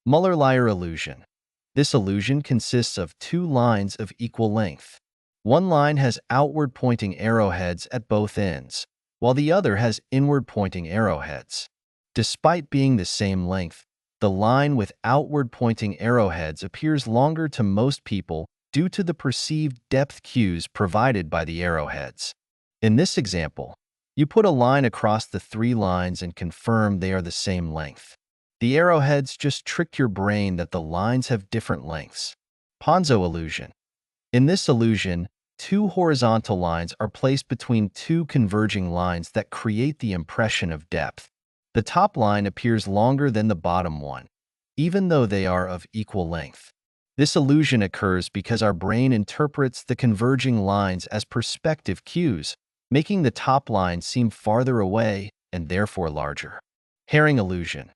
Muller-Lyer illusion. This illusion consists of two lines of equal length. One line has outward-pointing arrowheads at both ends, while the other has inward-pointing arrowheads. Despite being the same length, the line with outward-pointing arrowheads appears longer to most people due to the perceived depth cues provided by the arrowheads. In this example, you put a line across the three lines and confirm they are the same length. The arrowheads just trick your brain that the lines have different lengths. Ponzo illusion. In this illusion, two horizontal lines are placed between two converging lines that create the impression of depth. The top line appears longer than the bottom one, even though they are of equal length. This illusion occurs because our brain interprets the converging lines as perspective cues, making the top line seem farther away and therefore larger. Herring illusion.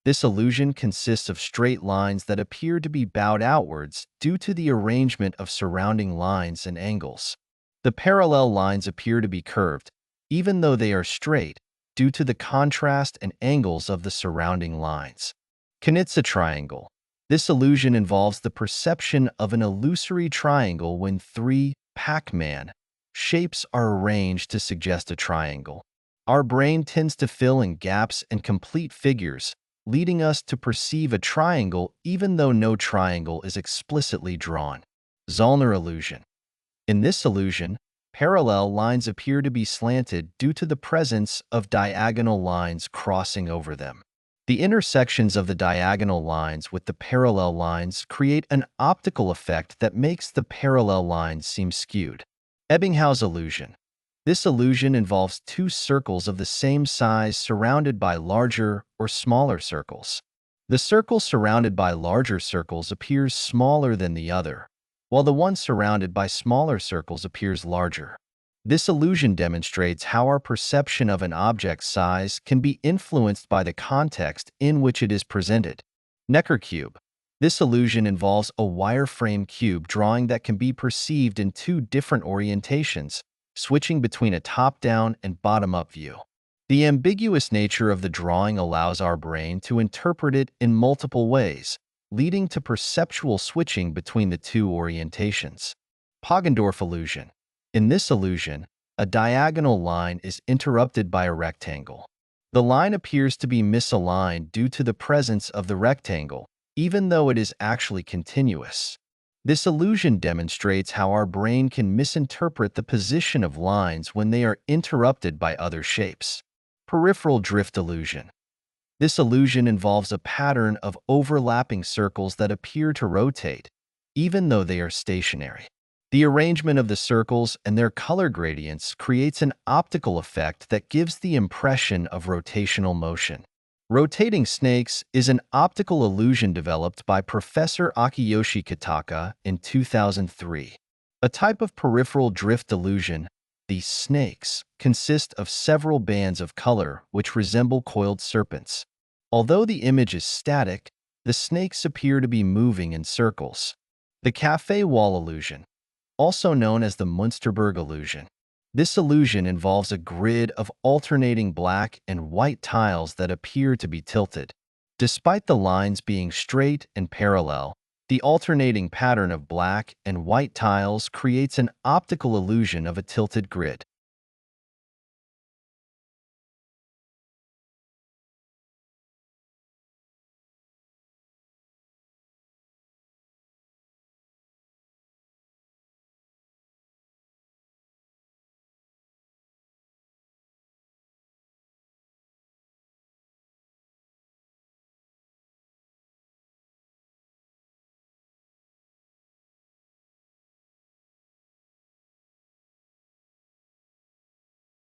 This illusion consists of straight lines that appear to be bowed outwards due to the arrangement of surrounding lines and angles. The parallel lines appear to be curved, even though they are straight, due to the contrast and angles of the surrounding lines. Kanizza Triangle. This illusion involves the perception of an illusory triangle when three Pac-Man shapes are arranged to suggest a triangle. Our brain tends to fill in gaps and complete figures, leading us to perceive a triangle even though no triangle is explicitly drawn. Zollner Illusion. In this illusion, parallel lines appear to be slanted due to the presence of diagonal lines crossing over them. The intersections of the diagonal lines with the parallel lines create an optical effect that makes the parallel lines seem skewed. Ebbinghaus Illusion. This illusion involves two circles of the same size surrounded by larger or smaller circles. The circle surrounded by larger circles appears smaller than the other, while the one surrounded by smaller circles appears larger. This illusion demonstrates how our perception of an object's size can be influenced by the context in which it is presented. Necker cube. This illusion involves a wireframe cube drawing that can be perceived in two different orientations, switching between a top-down and bottom-up view. The ambiguous nature of the drawing allows our brain to interpret it in multiple ways, leading to perceptual switching between the two orientations. Poggendorff Illusion. In this illusion, a diagonal line is interrupted by a rectangle. The line appears to be misaligned due to the presence of the rectangle, even though it is actually continuous. This illusion demonstrates how our brain can misinterpret the position of lines when they are interrupted by other shapes. Peripheral drift illusion. This illusion involves a pattern of overlapping circles that appear to rotate, even though they are stationary. The arrangement of the circles and their color gradients creates an optical effect that gives the impression of rotational motion. Rotating snakes is an optical illusion developed by Professor Akiyoshi Kitaka in 2003. A type of peripheral drift illusion, these snakes consist of several bands of color which resemble coiled serpents. Although the image is static, the snakes appear to be moving in circles. The cafe wall illusion, also known as the Münsterberg illusion. This illusion involves a grid of alternating black and white tiles that appear to be tilted. Despite the lines being straight and parallel, the alternating pattern of black and white tiles creates an optical illusion of a tilted grid.